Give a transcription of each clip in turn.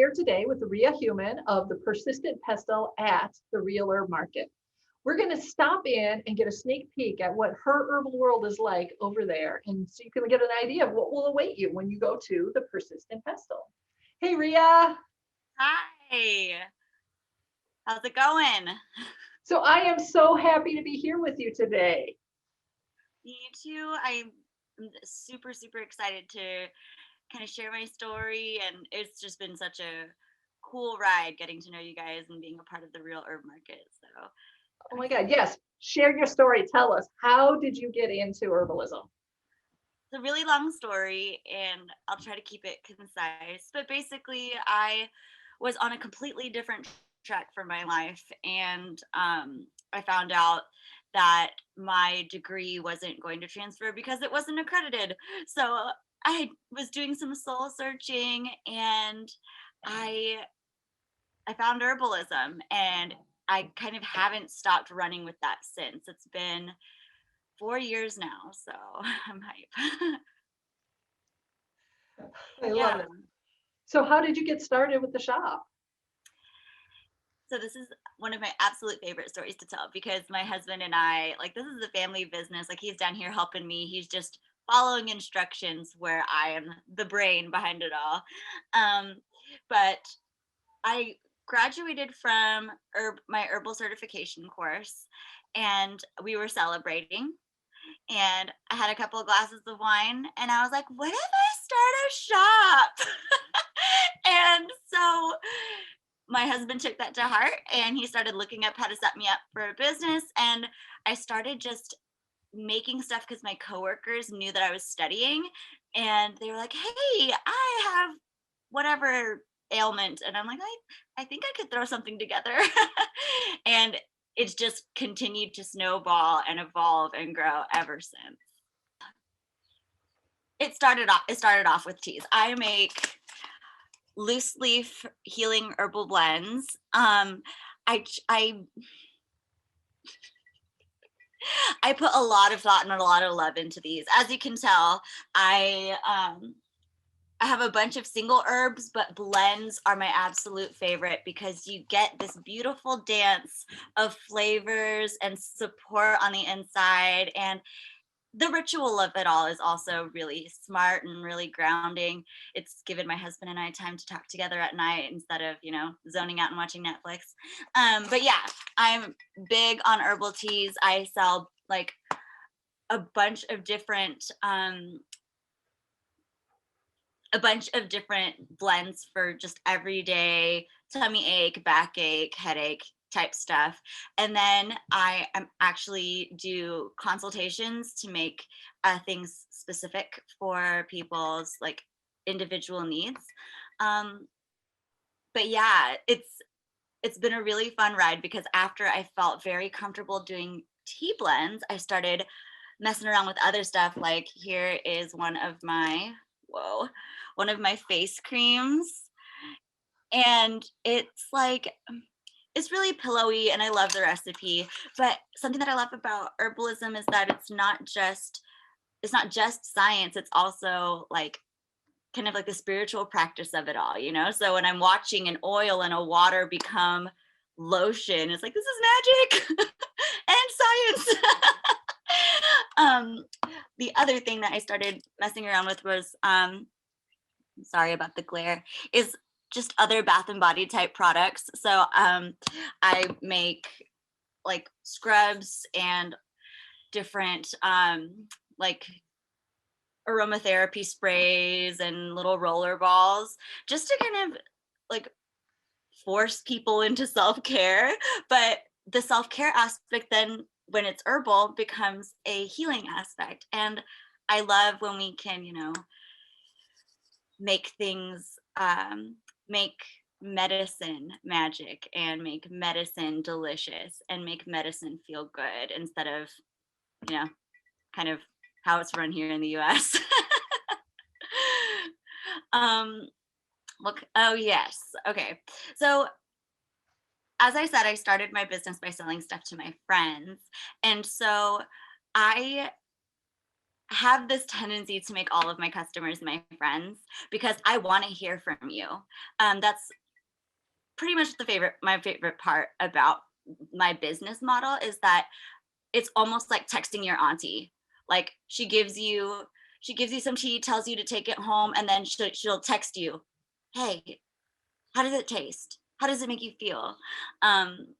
here today with Rhea Human of the Persistent Pestle at the Real Herb Market. We're going to stop in and get a sneak peek at what her herbal world is like over there. And so you can get an idea of what will await you when you go to the Persistent Pestle. Hey, Rhea. Hi. How's it going? So I am so happy to be here with you today. Me too. I'm super, super excited to kind of share my story. And it's just been such a cool ride getting to know you guys and being a part of the Real Herb Market. So, Oh my God, yes. Share your story. Tell us, how did you get into herbalism? it's a really long story and I'll try to keep it concise. But basically, I was on a completely different track for my life. And I found out that my degree wasn't going to transfer because it wasn't accredited. So I was doing some soul searching and I I found herbalism and I kind of haven't stopped running with that since. It's been 4 years now, so I'm hype. I Yeah. love it. So how did you get started with the shop? So this is one of my absolute favorite stories to tell because my husband and I, like, this is a family business. Like, he's down here helping me. He's just following instructions where I am the brain behind it all. Um, but I graduated from my herbal certification course and we were celebrating and I had a couple of glasses of wine and I was like, what if I start a shop? And so my husband took that to heart and he started looking up how to set me up for a business. And I started just making stuff because my coworkers knew that I was studying and they were like, hey, I have whatever ailment. And I'm like, I think I could throw something together. And it's just continued to snowball and evolve and grow ever since. It started off with teas. I make loose leaf healing herbal blends. I I put a lot of thought and a lot of love into these. As you can tell, I have a bunch of single herbs, but blends are my absolute favorite because you get this beautiful dance of flavors and support on the inside. And the ritual of it all is also really smart and really grounding. It's given my husband and I time to talk together at night instead of, zoning out and watching Netflix. But yeah, I'm big on herbal teas. I sell like a bunch of different blends for just everyday tummy ache, backache, headache type stuff. And then I am actually do consultations to make things specific for people's like individual needs. But yeah, it's been a really fun ride because after I felt very comfortable doing tea blends, I started messing around with other stuff. Like here is one of my face creams. And it's really pillowy and I love the recipe. But something that I love about herbalism is that it's not just science, it's also like kind of like the spiritual practice of it all, So when I'm watching an oil and a water become lotion, it's like, this is magic and science. The other thing that I started messing around with was sorry about the glare, is just other bath and body type products. So I make like scrubs and different like aromatherapy sprays and little roller balls just to kind of like force people into self-care. But the self-care aspect then when it's herbal becomes a healing aspect. And I love when we can, make things make medicine magic and make medicine delicious and make medicine feel good instead of kind of how it's run here in the US. Look, oh yes, okay, so as I said, I started my business by selling stuff to my friends, and so I have this tendency to make all of my customers my friends because I want to hear from you. That's pretty much my favorite part about my business model is that it's almost like texting your auntie. Like she gives you some tea, tells you to take it home, and then she'll text you, "Hey, how does it taste? How does it make you feel?" Um,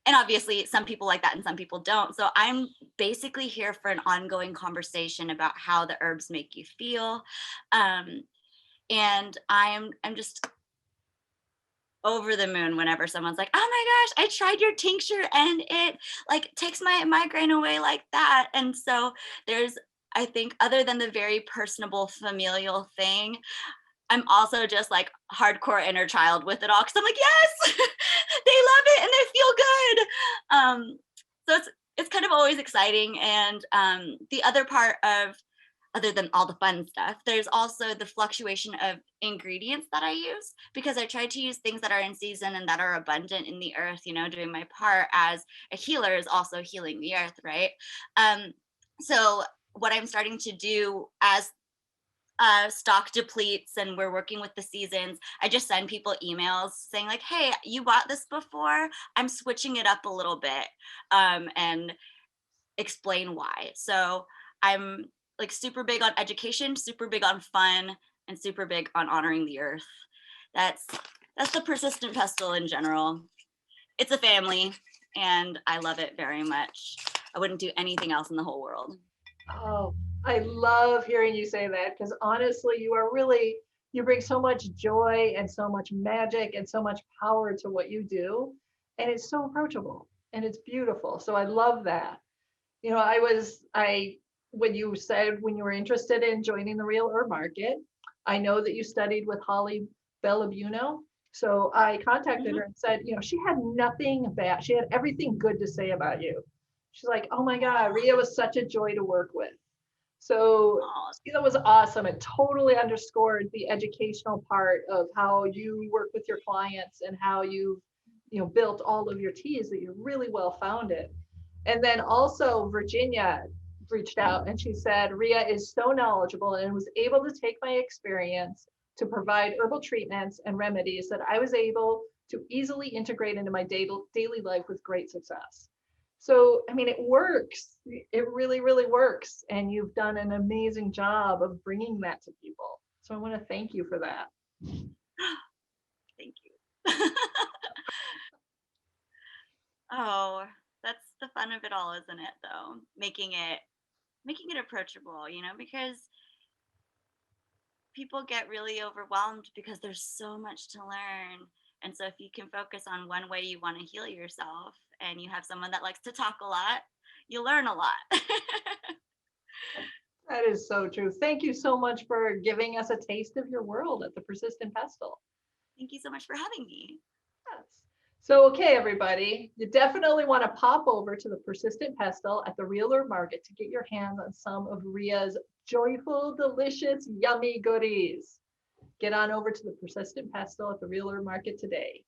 and obviously, some people like that and some people don't. So I'm basically here for an ongoing conversation about how the herbs make you feel. Um, and I'm just over the moon whenever someone's like, "Oh my gosh, I tried your tincture and it like takes my migraine away like that." And so there's, I think, other than the very personable familial thing, I'm also just like hardcore inner child with it all because I'm like, yes, they love it and they feel good. So it's kind of always exciting. And the other part of, other than all the fun stuff, there's also the fluctuation of ingredients that I use because I try to use things that are in season and that are abundant in the earth, doing my part as a healer is also healing the earth, right? Um, so what I'm starting to do as stock depletes and we're working with the seasons, I just send people emails saying like, "Hey, you bought this before. I'm switching it up a little bit," and explain why. So I'm like super big on education, super big on fun, and super big on honoring the earth. That's that's the persistent pestle in general. It's a family, and I love it very much. I wouldn't do anything else in the whole world. Oh, I love hearing you say that because honestly, you bring so much joy and so much magic and so much power to what you do. And it's so approachable and it's beautiful. So I love that. When you said when you were interested in joining the Real Herb Market, I know that you studied with Holly Bellabuno. So I contacted Mhm. her and said, she had nothing bad. She had everything good to say about you. She's like, oh my God, Rhea was such a joy to work with. So Aw, that was awesome. It totally underscored the educational part of how you work with your clients and how built all of your teas that you're really well founded. And then also Virginia reached out and she said, Rhea is so knowledgeable and was able to take my experience to provide herbal treatments and remedies that I was able to easily integrate into my daily life with great success. So, I mean, it works. It really, really works. And you've done an amazing job of bringing that to people. So I want to thank you for that. thank you. Oh, that's the fun of it all, isn't it, though? Making it approachable, because people get really overwhelmed because there's so much to learn. And so if you can focus on one way you want to heal yourself and you have someone that likes to talk a lot, you learn a lot. That is so true. Thank you so much for giving us a taste of your world at the Persistent Pestle. Thank you so much for having me. Yes. So, okay, everybody, you definitely want to pop over to the Persistent Pestle at the Real Herb Market to get your hands on some of Rhea's joyful, delicious, yummy goodies. Get on over to the Persistent Pestle at the Real Herb Market today.